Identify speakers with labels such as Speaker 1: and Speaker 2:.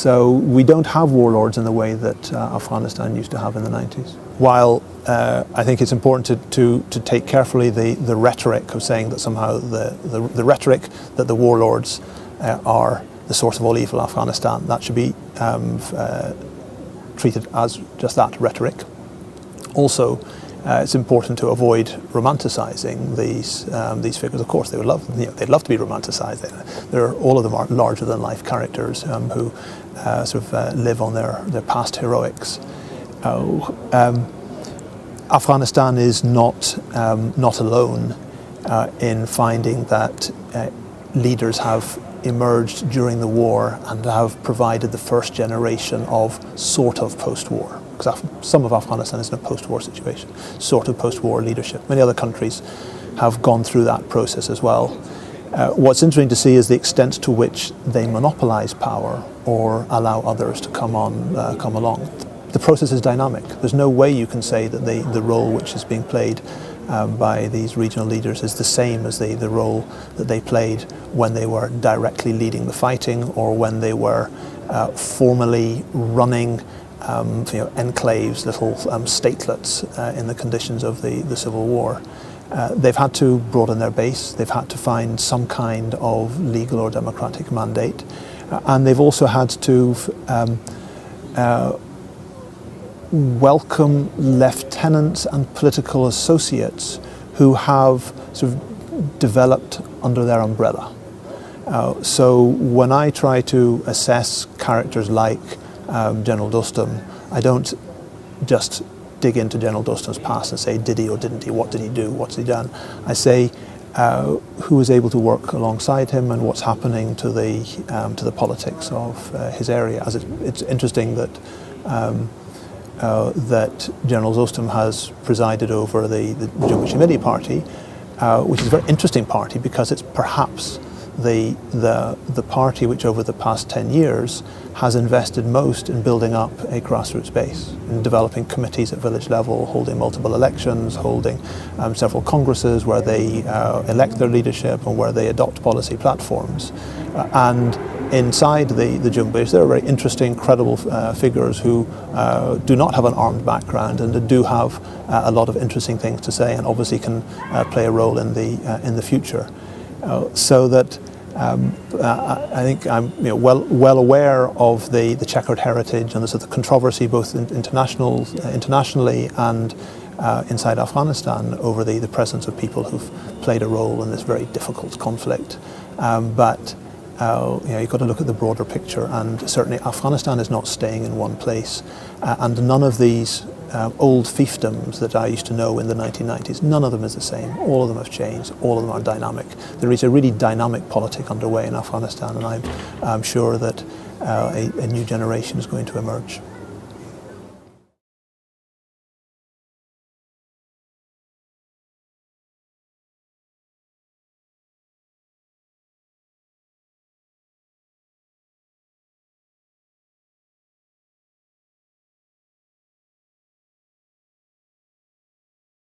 Speaker 1: So we don't have warlords in the way that Afghanistan used to have in the 90s. While I think it's important to take carefully the rhetoric of saying that somehow the rhetoric that the warlords are the source of all evil in Afghanistan, that should be treated as just that, rhetoric. Also, it's important to avoid romanticizing these figures. Of course, they would love, they'd love to be romanticized. All of them are larger-than-life characters who live on their past heroics. Afghanistan is not alone in finding that leaders have emerged during the war and have provided the first generation of sort of post-war. Because some of Afghanistan is in a post-war situation, sort of post-war leadership. Many other countries have gone through that process as well. What's interesting to see is the extent to which they monopolize power or allow others to come along. The process is dynamic. There's no way you can say that the role which is being played by these regional leaders is the same as the role that they played when they were directly leading the fighting or when they were formally running enclaves, little statelets in the conditions of the Civil War. They've had to broaden their base, they've had to find some kind of legal or democratic mandate, and they've also had to welcome lieutenants and political associates who have sort of developed under their umbrella. So when I try to assess characters like General Dostum, I don't just dig into General Dostum's past and say, did he or didn't he, what did he do, what's he done? I say, who was able to work alongside him and what's happening to the politics of his area. As it's interesting that that General Dostum has presided over the Jammu Party, which is a very interesting party because it's perhaps the party which over the past 10 years has invested most in building up a grassroots base, in developing committees at village level, holding multiple elections, holding several congresses where they elect their leadership and where they adopt policy platforms. And inside the Jumbeish, there are very interesting, credible figures who do not have an armed background and do have a lot of interesting things to say and obviously can play a role in the future. So that I think I'm well aware of the checkered heritage and the sort of controversy both internationally and inside Afghanistan over the presence of people who've played a role in this very difficult conflict. But you've got to look at the broader picture, and certainly Afghanistan is not staying in one place, and none of these old fiefdoms that I used to know in the 1990s, none of them is the same. All of them have changed, all of them are dynamic. There is a really dynamic politic underway in Afghanistan, and I'm sure that a new generation is going to emerge.